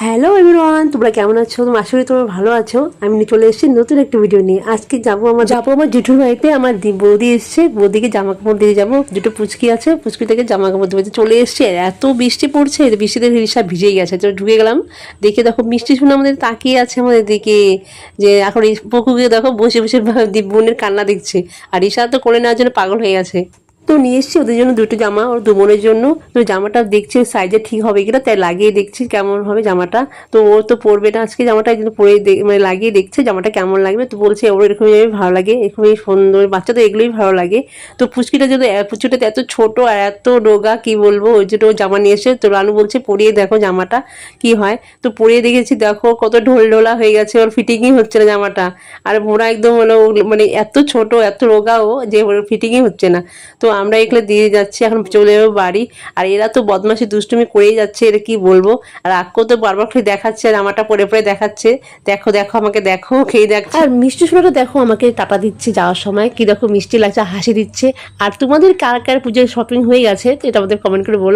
Hello everyone, তোমরা কেমন আছো? তোমরা আশা করি তোমরা ভালো আছো। আমি চলে এসেছি নতুন একটা ভিডিও নিয়ে। আজকে যাবো আমার জেঠুর বাড়িতে। আমার বৌদি এসছে, বৌদিকে জামা কাপড় দিয়ে যাবো। দুটো পুচকি আছে, পুচকি থেকে জামা কাপড় দেবো। চলে এসছে, এত বৃষ্টি পড়ছে, বৃষ্টিতে রিক্সা ভিজেই গেছে। তো ঢুকে গেলাম, দেখে দেখো মিষ্টি শুনে আমাদের তাকিয়ে আছে আমাদের দিকে, যে এখন এই পুকুরে দেখো বসে বসে বোনের কান্না দেখছে। আর রিক্সা তো কোলে নেওয়ার জন্য পাগল হয়ে গেছে। তো নিয়ে এসছি ওদের জন্য দুটো জামা, ওর দু বোনের জন্য। তো জামাটা দেখছি সাইজে ঠিক হবে কিনা, তাই লাগিয়ে দেখছি কেমন হবে জামাটা। তো ও তো পরবে না আজকে জামাটা, একদিন পরে মানে লাগিয়ে দেখছে জামাটা কেমন লাগবে। তো বলছে ওর এরকমই ভালো লাগে, এরকমই সুন্দর, বাচ্চা তো এগুলোই ভালো লাগে। তো পুচকিটা যদি পুচকিটা এত ছোট আর এত রোগা, কি বলবো, ওই জন্য জামা নিয়ে এসে। তো রানু বলছে পরিয়ে দেখো জামাটা কি হয়। তো পরিয়ে দেখেছি, দেখো কত ঢোল ঢোলা হয়ে গেছে, ওর ফিটিংই হচ্ছে না জামাটা। আর মোড়া একদম হলো, মানে এত ছোট এত রোগা ও, যে ওর ফিটিংই হচ্ছে না। তো আমরা এগুলো দিয়ে যাচ্ছি, এখন চলে যাবো বাড়ি। আর এরা তো বদমাশি দুষ্টুমি করেই যাচ্ছে, এরা কি বলবো। আর আক্কো তো বারবার খেয়ে দেখাচ্ছে, আর আমারটা পরে পরে দেখাচ্ছে, দেখো দেখো আমাকে দেখো, খেয়ে দেখছে। আর মিষ্টি সোনাটা দেখো আমাকে টাটা দিচ্ছে যাওয়ার সময়, কি দেখো মিষ্টি লাগছে, হাসি দিচ্ছে। আর তোমাদের কার কার পুজোর শপিং হয়ে গেছে এটা আমাদের কমেন্ট করে বলো।